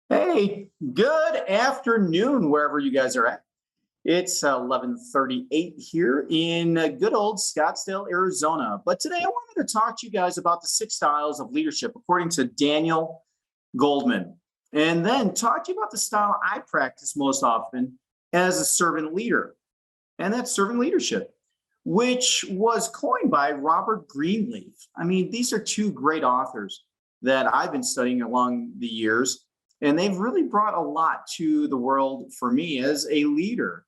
Hey, good afternoon, wherever you guys are at. It's 11:38 here in good old Scottsdale, Arizona. But today I wanted to talk to you guys about the 6 styles of leadership, according to Daniel Goldman. And then talk to you about the style I practice most often as a servant leader. And that's servant leadership, which was coined by Robert Greenleaf. I mean, these are two great authors that I've been studying along the years, and they've really brought a lot to the world for me as a leader.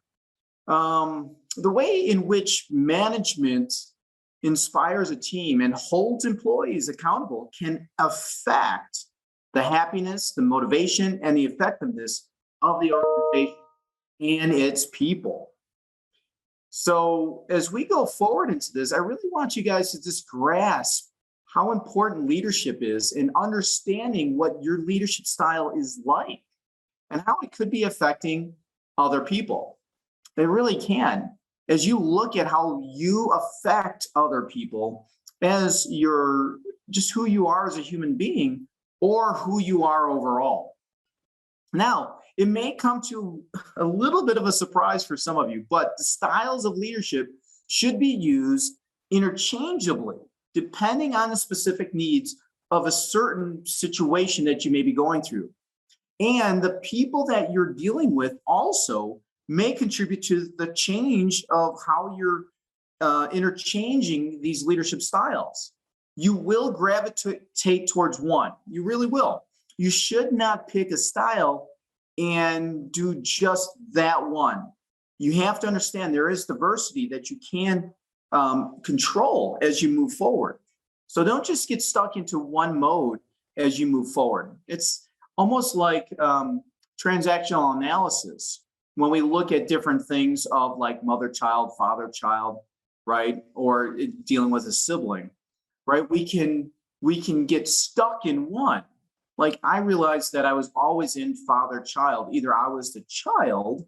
The way in which management inspires a team and holds employees accountable can affect the happiness, the motivation, and the effectiveness of the organization and its people. So, as we go forward into this, I really want you guys to just grasp how important leadership is in understanding what your leadership style is like and how it could be affecting other people. They really can. As you look at how you affect other people as your just who you are as a human being or who you are overall. Now, it may come to a little bit of a surprise for some of you, but the styles of leadership should be used interchangeably, depending on the specific needs of a certain situation that you may be going through. And the people that you're dealing with also may contribute to the change of how you're interchanging these leadership styles. You will gravitate towards one. You really will. You should not pick a style and do just that one. You have to understand there is diversity that you can control as you move forward. So don't just get stuck into one mode as you move forward. It's almost like transactional analysis when we look at different things of like mother child, father child, right? Or dealing with a sibling, right? We can get stuck in one. Like I realized that I was always in father child. Either I was the child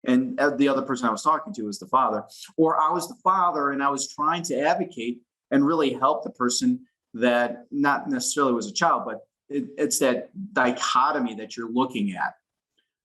and the other person I was talking to was the father, or I was the father and I was trying to advocate and really help the person that not necessarily was a child, but it's that dichotomy that you're looking at.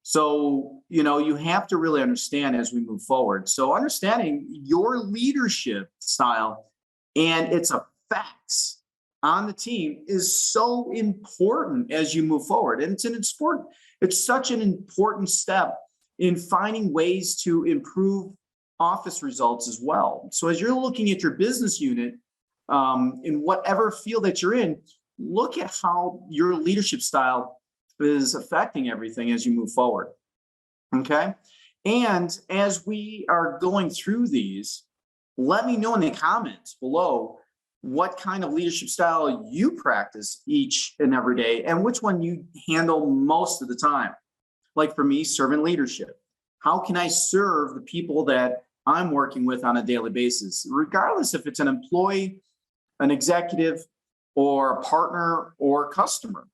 So, you have to really understand as we move forward. So understanding your leadership style and its effects on the team is so important as you move forward. And it's such an important step in finding ways to improve office results as well. So as you're looking at your business unit, in whatever field that you're in, look at how your leadership style is affecting everything as you move forward. Okay. And as we are going through these, let me know in the comments below what kind of leadership style you practice each and every day and which one you handle most of the time. Like for me, servant leadership. How can I serve the people that I'm working with on a daily basis, regardless if it's an employee, an executive, or a partner or a customer,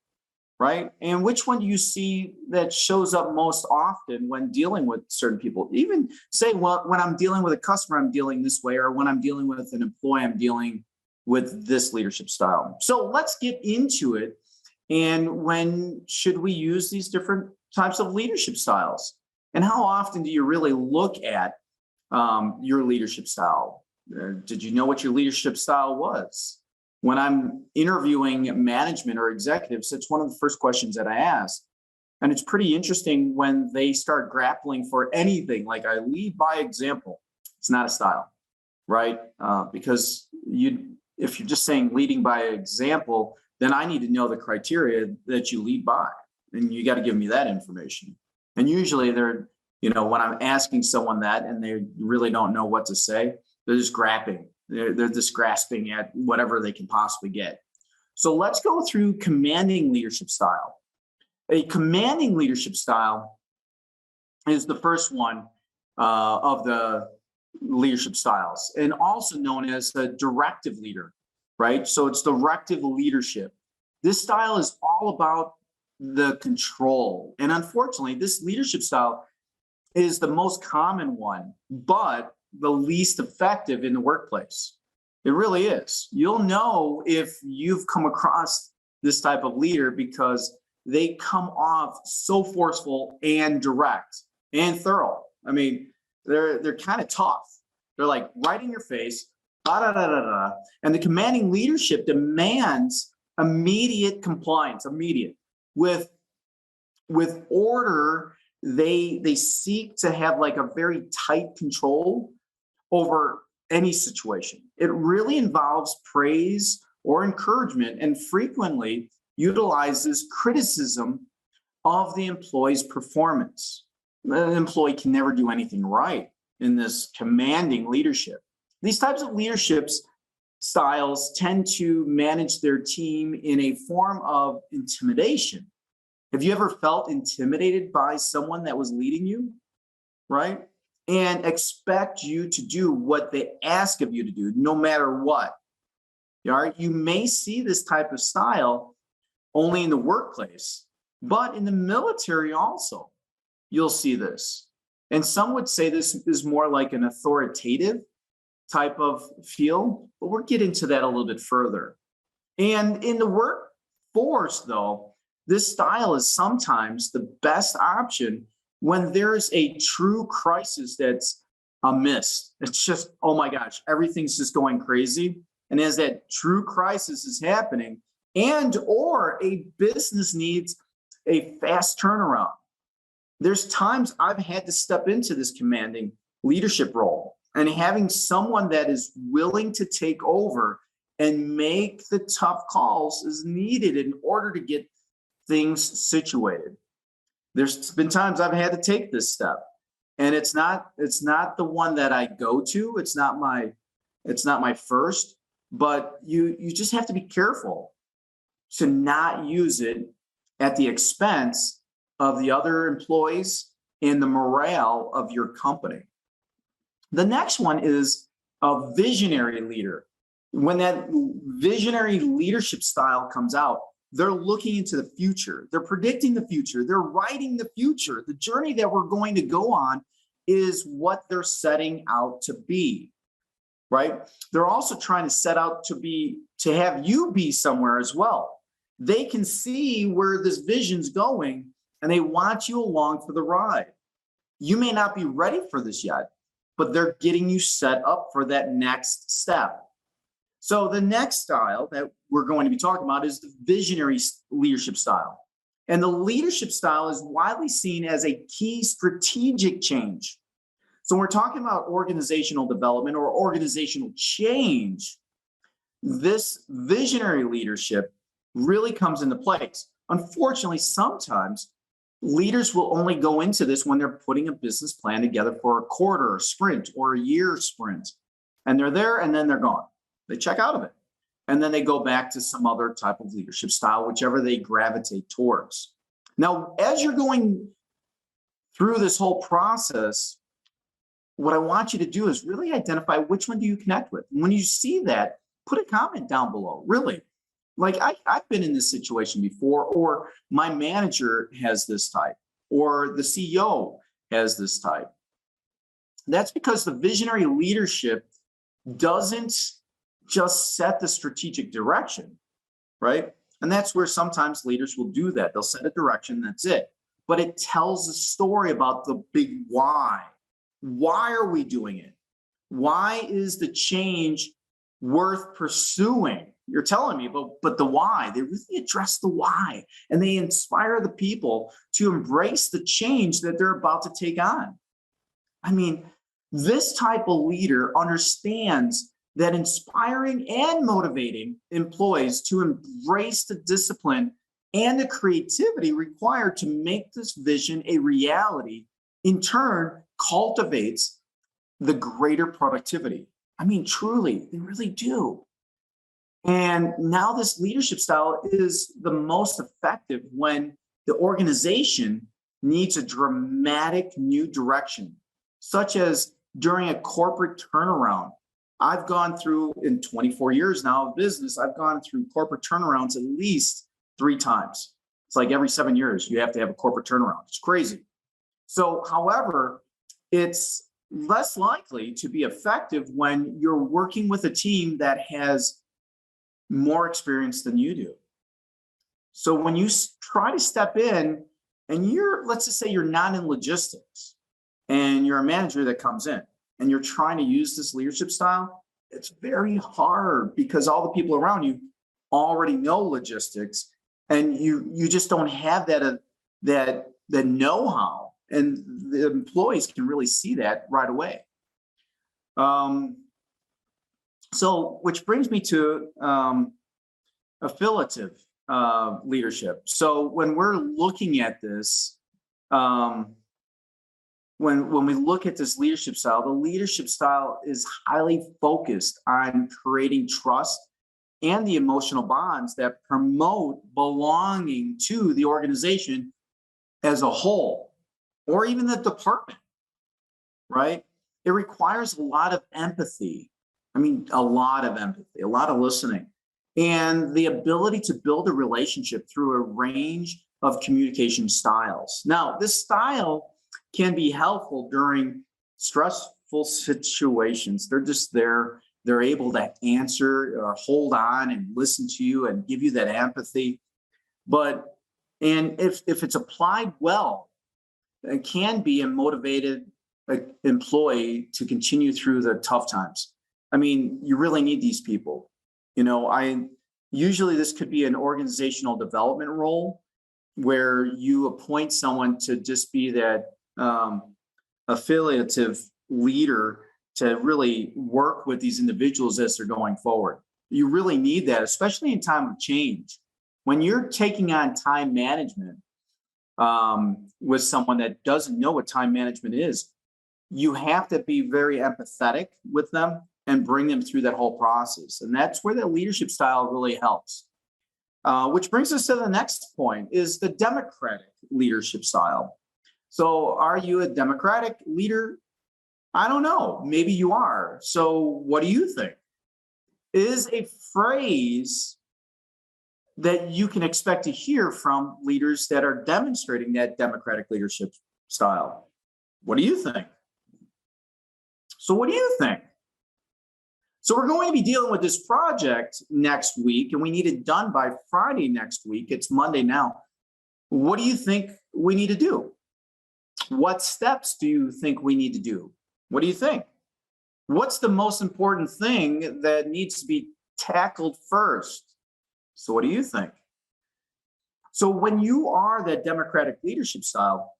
right? And which one do you see that shows up most often when dealing with certain people? Even say, well, when I'm dealing with a customer, I'm dealing this way, or when I'm dealing with an employee, I'm dealing with this leadership style. So let's get into it. And when should we use these different types of leadership styles? And how often do you really look at your leadership style? Did you know what your leadership style was? When I'm interviewing management or executives, it's one of the first questions that I ask. And it's pretty interesting when they start grappling for anything, like I lead by example. It's not a style, right? Because if you're just saying leading by example, then I need to know the criteria that you lead by. And you got to give me that information. And usually when I'm asking someone that and they really don't know what to say, they're just grasping. They're just grasping at whatever they can possibly get. So let's go through commanding leadership style. A commanding leadership style is the first one of the leadership styles, and also known as the directive leader, right? So it's directive leadership. This style is all about the control. And unfortunately, this leadership style is the most common one, but the least effective in the workplace. It really is. You'll know if you've come across this type of leader because they come off so forceful and direct and thorough. I mean, they're kind of tough. They're like right in your face, da da da da da. And the commanding leadership demands immediate compliance, immediate with order. They seek to have like a very tight control over any situation. It really involves praise or encouragement and frequently utilizes criticism of the employee's performance. The employee can never do anything right in this commanding leadership. These types of leaderships styles tend to manage their team in a form of intimidation. Have you ever felt intimidated by someone that was leading you, right? And expect you to do what they ask of you to do, no matter what. All right? You may see this type of style only in the workplace, but in the military also, you'll see this. And some would say this is more like an authoritative type of feel, but we'll get into that a little bit further. And in the workforce, though, this style is sometimes the best option when there's a true crisis that's amiss. It's just, oh my gosh, everything's just going crazy. And as that true crisis is happening, and or a business needs a fast turnaround, there's times I've had to step into this commanding leadership role, and having someone that is willing to take over and make the tough calls is needed in order to get things situated. There's been times I've had to take this step, and it's not the one that I go to. It's not my first, but you just have to be careful to not use it at the expense of the other employees and the morale of your company. The next one is a visionary leader. When that visionary leadership style comes out, they're looking into the future. They're predicting the future. They're writing the future. The journey that we're going to go on is what they're setting out to be, right? They're also trying to set out to have you be somewhere as well. They can see where this vision's going, and they want you along for the ride. You may not be ready for this yet, but they're getting you set up for that next step. So the next style that we're going to be talking about is the visionary leadership style. And the leadership style is widely seen as a key strategic change. So when we're talking about organizational development or organizational change, this visionary leadership really comes into place. Unfortunately, sometimes leaders will only go into this when they're putting a business plan together for a quarter, a sprint, or a year sprint. And they're there and then they're gone. They check out of it. And then they go back to some other type of leadership style, whichever they gravitate towards. Now, as you're going through this whole process, what I want you to do is really identify which one do you connect with. And when you see that, put a comment down below, really. Like I've been in this situation before, or my manager has this type, or the CEO has this type. That's because the visionary leadership doesn't just set the strategic direction, right? And that's where sometimes leaders will do that. They'll set a direction, that's it. But it tells a story about the big why. Why are we doing it? Why is the change worth pursuing? You're telling me, but the why, they really address the why, and they inspire the people to embrace the change that they're about to take on. I mean, this type of leader understands that inspiring and motivating employees to embrace the discipline and the creativity required to make this vision a reality, in turn, cultivates the greater productivity. I mean, truly, they really do. And now this leadership style is the most effective when the organization needs a dramatic new direction, such as during a corporate turnaround. I've gone through, in 24 years now of business, I've gone through corporate turnarounds at least 3 times. It's like every 7 years, you have to have a corporate turnaround. It's crazy. So, however, it's less likely to be effective when you're working with a team that has more experience than you do. So when you try to step in and let's just say you're not in logistics and you're a manager that comes in and you're trying to use this leadership style, it's very hard because all the people around you already know logistics and you just don't have that know-how, and the employees can really see that right away. So which brings me to affiliative leadership. So when we're looking at this, when we look at this leadership style, the leadership style is highly focused on creating trust and the emotional bonds that promote belonging to the organization as a whole, or even the department, right? It requires a lot of empathy. I mean, a lot of empathy, a lot of listening, and the ability to build a relationship through a range of communication styles. Now, this style can be helpful during stressful situations. They're just there. They're able to answer or hold on and listen to you and give you that empathy. And if it's applied well, it can be a motivated employee to continue through the tough times. I mean, you really need these people. Usually this could be an organizational development role where you appoint someone to just be that affiliative leader to really work with these individuals as they're going forward. You really need that, especially in time of change. When you're taking on time management with someone that doesn't know what time management is, you have to be very empathetic with them and bring them through that whole process. And that's where the leadership style really helps. Which brings us to the next point, is the democratic leadership style. So are you a democratic leader? I don't know. Maybe you are. So what do you think? Is a phrase that you can expect to hear from leaders that are demonstrating that democratic leadership style. What do you think? So what do you think? So we're going to be dealing with this project next week, and we need it done by Friday next week. It's Monday now. What do you think we need to do? What steps do you think we need to do? What do you think? What's the most important thing that needs to be tackled first? So what do you think? So when you are that democratic leadership style,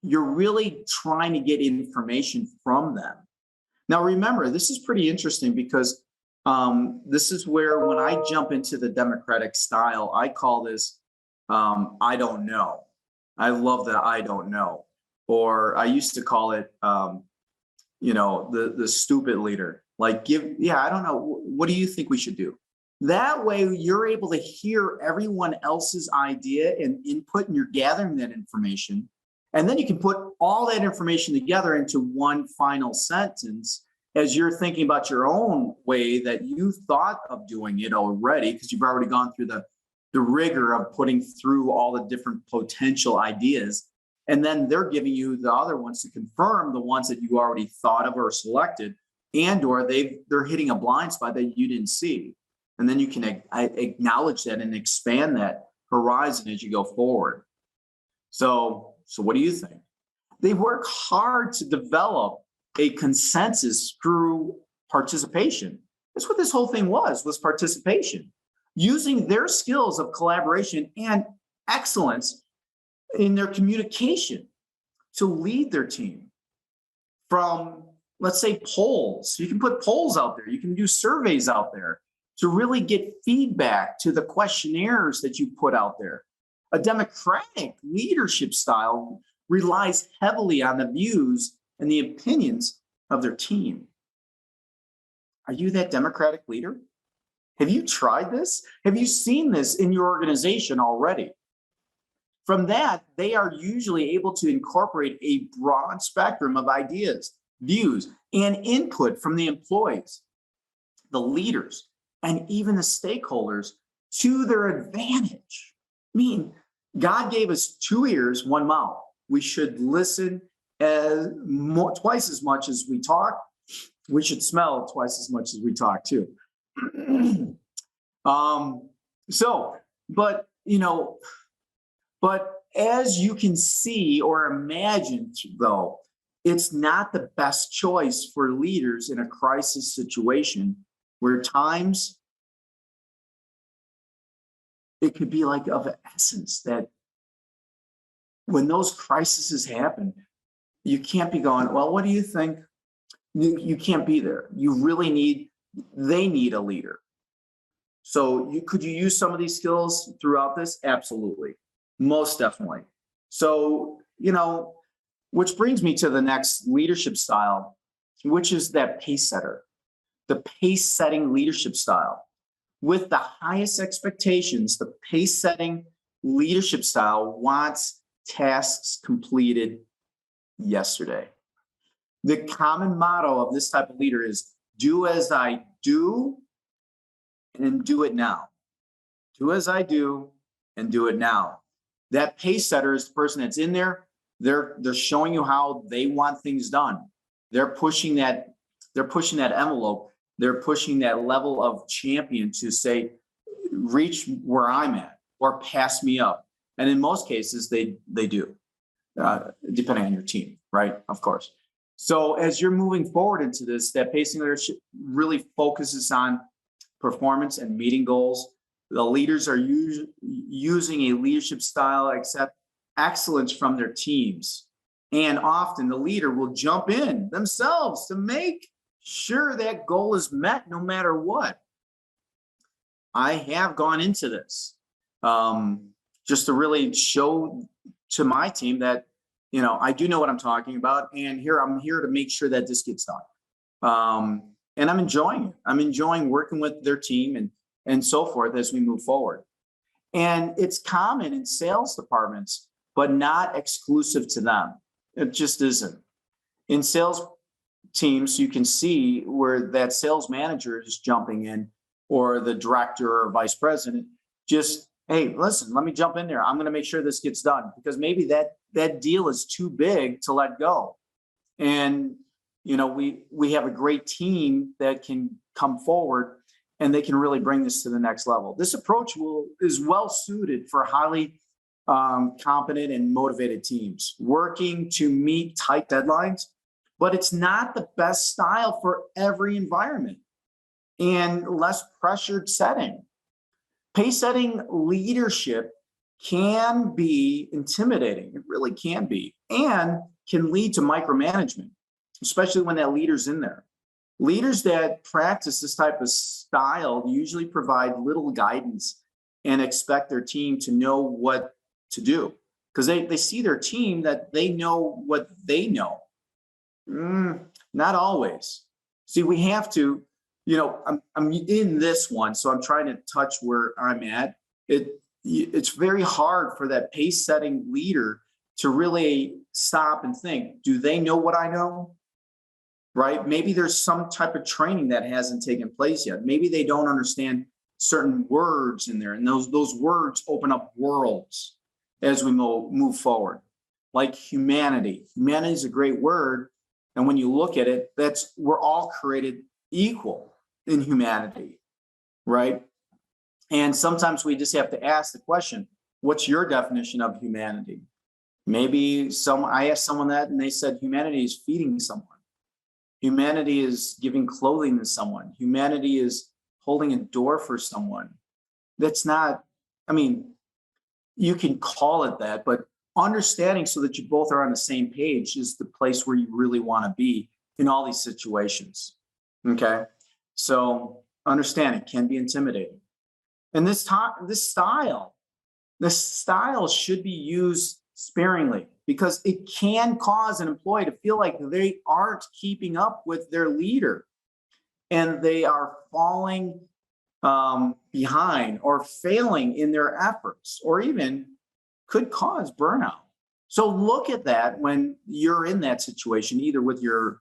you're really trying to get information from them. Now, remember, this is pretty interesting because this is where when I jump into the democratic style, I call this I don't know. I love that I don't know. Or I used to call it, the stupid leader. Like, I don't know. What do you think we should do? That way, you're able to hear everyone else's idea and input, and you're gathering that information. And then you can put all that information together into one final sentence as you're thinking about your own way that you thought of doing it already, because you've already gone through the rigor of putting through all the different potential ideas. And then they're giving you the other ones to confirm the ones that you already thought of or selected, or they're hitting a blind spot that you didn't see. And then you can acknowledge that and expand that horizon as you go forward. So what do you think? They work hard to develop a consensus through participation. That's what this whole thing was participation, using their skills of collaboration and excellence in their communication to lead their team. From, let's say, polls. You can put polls out there. You can do surveys out there to really get feedback to the questionnaires that you put out there. A democratic leadership style relies heavily on the views and the opinions of their team. Are you that democratic leader? Have you tried this? Have you seen this in your organization already? From that, they are usually able to incorporate a broad spectrum of ideas, views, and input from the employees, the leaders, and even the stakeholders to their advantage. I mean, God gave us 2 ears, 1 mouth. We should listen twice as much as we talk. We should smell twice as much as we talk too. So, but but as you can see or imagine, though, it's not the best choice for leaders in a crisis situation where times it could be like of essence that when those crises happen, you can't be going, well, what do you think? You can't be there. They need a leader. So could you use some of these skills throughout this? Absolutely. Most definitely. So, which brings me to the next leadership style, which is that pace setter, the pace setting leadership style. With the highest expectations, the pace setting leadership style wants tasks completed yesterday. The common motto of this type of leader is do as I do and do it now. Do as I do and do it now. That pace setter is the person that's in there. They're showing you how they want things done. They're pushing that envelope. They're pushing that level of champion to say, reach where I'm at or pass me up. And in most cases, they do, depending on your team, right? Of course. So as you're moving forward into this, that pacing leadership really focuses on performance and meeting goals. The leaders are using a leadership style, accept excellence from their teams. And often the leader will jump in themselves to make sure that goal is met no matter what. I have gone into this just to really show to my team that, I do know what I'm talking about. And I'm here to make sure that this gets done. And I'm enjoying it. I'm enjoying working with their team and so forth as we move forward. And it's common in sales departments, but not exclusive to them. It just isn't. In sales teams, you can see where that sales manager is jumping in, or the director or vice president, just, hey, listen, let me jump in there. I'm going to make sure this gets done, because maybe that deal is too big to let go. And, we have a great team that can come forward and they can really bring this to the next level. This approach is well suited for highly competent and motivated teams working to meet tight deadlines, but it's not the best style for every environment and less pressured setting. Pace setting leadership can be intimidating. It really can be, and can lead to micromanagement, especially when that leader's in there. Leaders that practice this type of style usually provide little guidance and expect their team to know what to do, because they see their team that they know what they know. Not always. See, we have to, I'm in this one, so I'm trying to touch where I'm at. It's very hard for that pace setting leader to really stop and think, do they know what I know? Right? Maybe there's some type of training that hasn't taken place yet. Maybe they don't understand certain words in there, and those words open up worlds as we move forward. Like humanity. Humanity is a great word, and when you look at it, we're all created equal in humanity, right? And sometimes we just have to ask the question, what's your definition of humanity? Maybe I asked someone that and they said humanity is feeding someone. Humanity is giving clothing to someone. Humanity is holding a door for someone. That's not, you can call it that, but understanding so that you both are on the same page is the place where you really want to be in all these situations. Okay. So understanding can be intimidating. And this style should be used sparingly, because it can cause an employee to feel like they aren't keeping up with their leader and they are falling behind or failing in their efforts, or even could cause burnout. So look at that when you're in that situation, either with your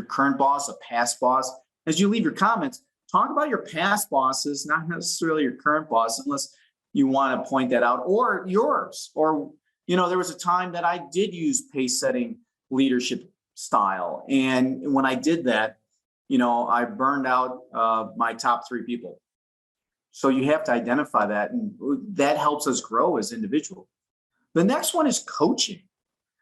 current boss, a past boss. As you leave your comments, talk about your past bosses, not necessarily your current boss, unless you want to point that out, or yours. Or, there was a time that I did use pace setting leadership style. And when I did that, I burned out my top 3 people. So you have to identify that, and that helps us grow as individuals. The next one is coaching.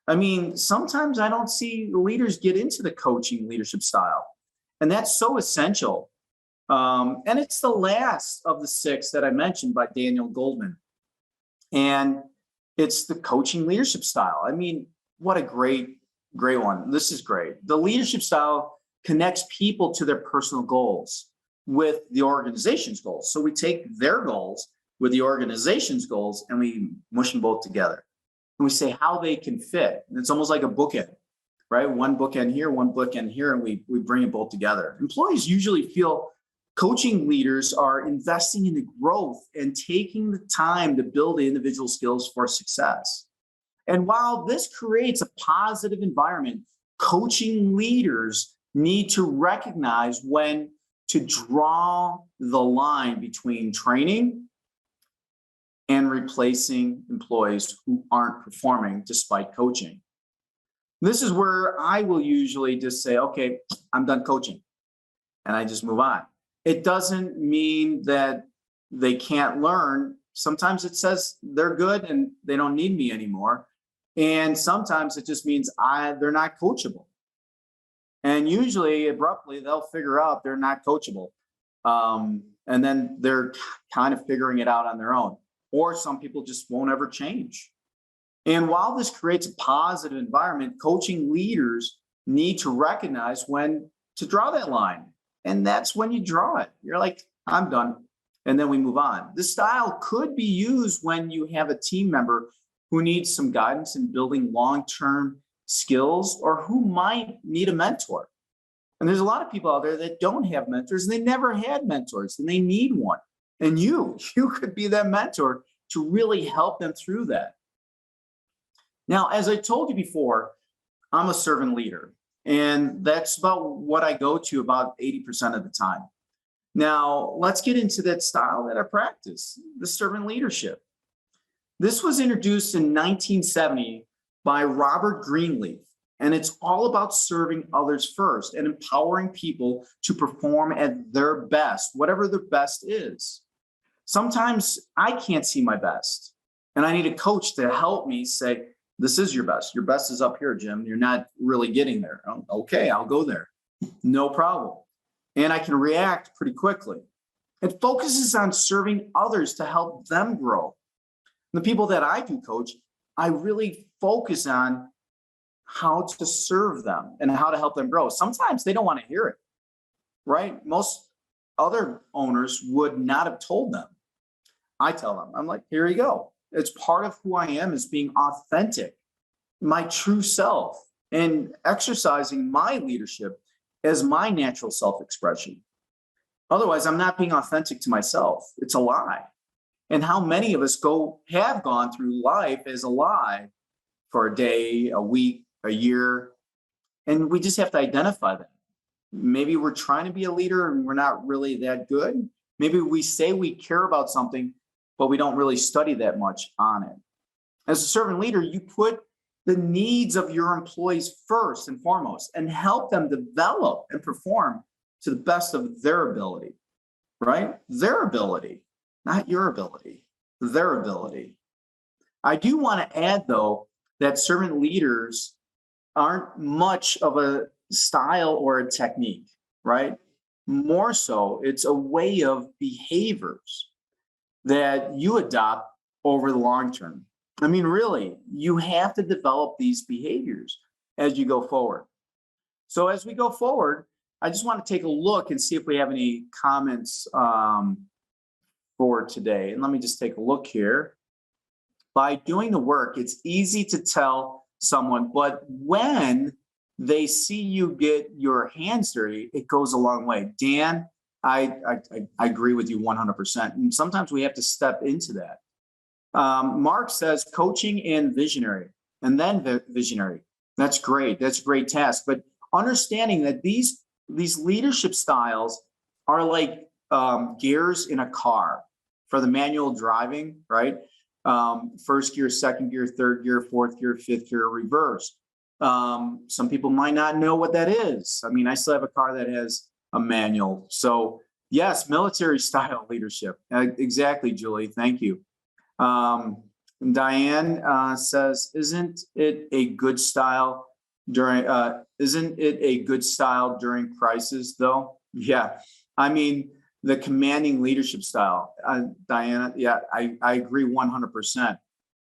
I mean, sometimes I don't see leaders get into the coaching leadership style, and that's so essential. And it's the last of the 6 that I mentioned by Daniel Goldman. And it's the coaching leadership style. I mean, what a great one. This is great. The leadership style connects people to their personal goals with the organization's goals. So we take their goals with the organization's goals and we mush them both together. And we say how they can fit. And it's almost like a bookend, right? One bookend here, one bookend here, and we bring it both together. Employees usually feel coaching leaders are investing in the growth and taking the time to build individual skills for success. And while this creates a positive environment, coaching leaders need to recognize when to draw the line between training and replacing employees who aren't performing despite coaching. This is where I will usually just say, okay, I'm done coaching, and I just move on. It doesn't mean that they can't learn. Sometimes it says they're good and they don't need me anymore. And sometimes it just means they're not coachable. And usually abruptly they'll figure out they're not coachable. And then they're kind of figuring it out on their own. Or some people just won't ever change. And while this creates a positive environment, coaching leaders need to recognize when to draw that line. And that's when you draw it. You're like, I'm done. And then we move on. This style could be used when you have a team member who needs some guidance in building long-term skills or who might need a mentor. And there's a lot of people out there that don't have mentors and they never had mentors and they need one. And you could be that mentor to really help them through that. Now, as I told you before, I'm a servant leader. And that's about what I go to about 80% of the time. Now, let's get into that style that I practice, the servant leadership. This was introduced in 1970 by Robert Greenleaf, and it's all about serving others first and empowering people to perform at their best, whatever their best is. Sometimes I can't see my best, and I need a coach to help me say, this is your best. Your best is up here, Jim. You're not really getting there. Okay, I'll go there. No problem. And I can react pretty quickly. It focuses on serving others to help them grow. The people that I do coach, I really focus on how to serve them and how to help them grow. Sometimes they don't want to hear it, right? Most other owners would not have told them. I tell them, I'm like, here you go. It's part of who I am, is being authentic, my true self, and exercising my leadership as my natural self-expression. Otherwise, I'm not being authentic to myself. It's a lie. And how many of us have gone through life as a lie for a day, a week, a year, and we just have to identify that. Maybe we're trying to be a leader and we're not really that good. Maybe we say we care about something, but we don't really study that much on it. As a servant leader, you put the needs of your employees first and foremost and help them develop and perform to the best of their ability, right? Their ability, not your ability, their ability. I do want to add, though, that servant leaders aren't much of a style or a technique, right? More so, it's a way of behaviors that you adopt over the long term. I mean, really, you have to develop these behaviors as you go forward. So as we go forward, I just want to take a look and see if we have any comments for today. And let me just take a look here. By doing the work, it's easy to tell someone, but when they see you get your hands dirty, it goes a long way. Dan, I agree with you 100%. And sometimes we have to step into that. Mark says coaching and visionary, and then visionary. That's great. That's a great task. But understanding that these leadership styles are like gears in a car for the manual driving, right? First gear, second gear, third gear, fourth gear, fifth gear, reverse. Some people might not know what that is. I mean, I still have a car that has a manual. So yes, military style leadership. Exactly, Julie. Thank you. Diane says, isn't it a good style during crisis though? Yeah. I mean, the commanding leadership style, Diana. Yeah, I agree 100%.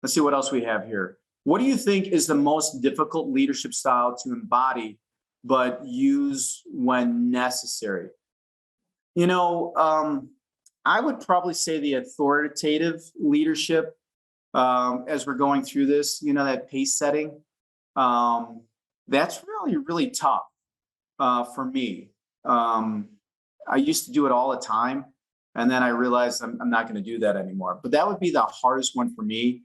Let's see what else we have here. What do you think is the most difficult leadership style to embody, but use when necessary? You know, I would probably say the authoritative leadership, as we're going through this, that pace setting. That's really, really tough for me. I used to do it all the time. And then I realized I'm not going to do that anymore. But that would be the hardest one for me.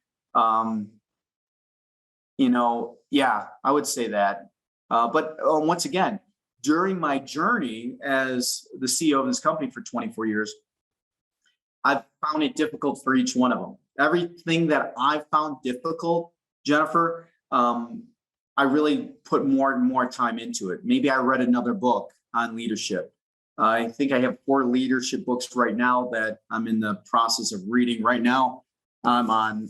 Yeah, I would say that. But once again, during my journey as the CEO of this company for 24 years, I've found it difficult for each one of them. Everything that I've found difficult, Jennifer, I really put more and more time into it. Maybe I read another book on leadership. I think I have 4 leadership books right now that I'm in the process of reading. Right now, I'm on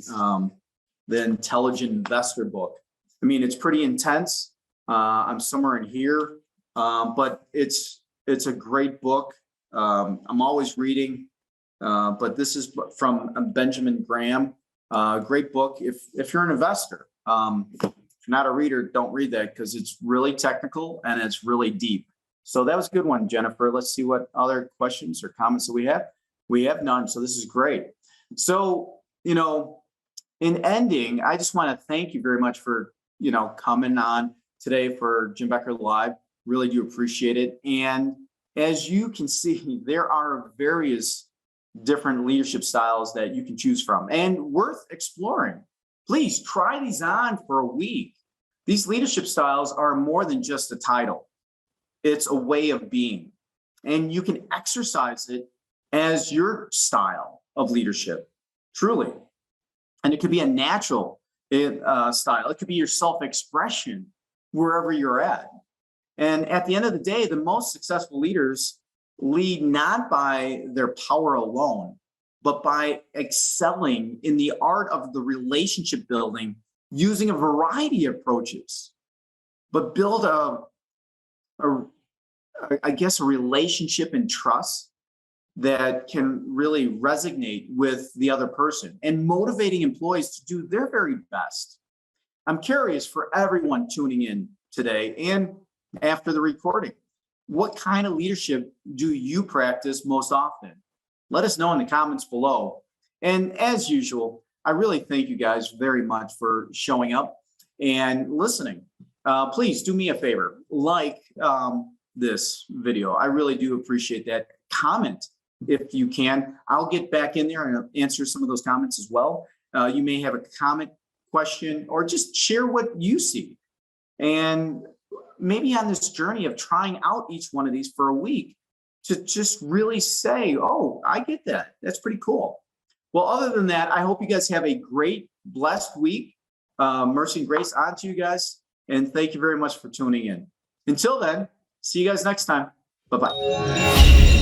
the Intelligent Investor book. I mean, it's pretty intense. I'm somewhere in here, but it's a great book. I'm always reading, but this is from Benjamin Graham. Great book if you're an investor. If you're not a reader, don't read that because it's really technical and it's really deep. So that was a good one, Jennifer. Let's see what other questions or comments that we have. We have none, so this is great. So, in ending, I just want to thank you very much for, coming on today for Jim Becker Live. Really do appreciate it. And as you can see, there are various different leadership styles that you can choose from and worth exploring. Please try these on for a week. These leadership styles are more than just a title. It's a way of being, and you can exercise it as your style of leadership, truly. And it could be a natural style. It could be your self-expression wherever you're at. And at the end of the day, the most successful leaders lead not by their power alone, but by excelling in the art of the relationship building using a variety of approaches, but build a relationship and trust that can really resonate with the other person and motivating employees to do their very best. I'm curious for everyone tuning in today and after the recording, what kind of leadership do you practice most often? Let us know in the comments below. And as usual, I really thank you guys very much for showing up and listening. Please do me a favor, like this video. I really do appreciate that. Comment if you can. I'll get back in there and answer some of those comments as well. You may have a comment, question, or just share what you see. And maybe on this journey of trying out each one of these for a week to just really say, oh, I get that. That's pretty cool. Well, other than that, I hope you guys have a great, blessed week. Mercy and grace on to you guys. And thank you very much for tuning in. Until then, see you guys next time. Bye-bye.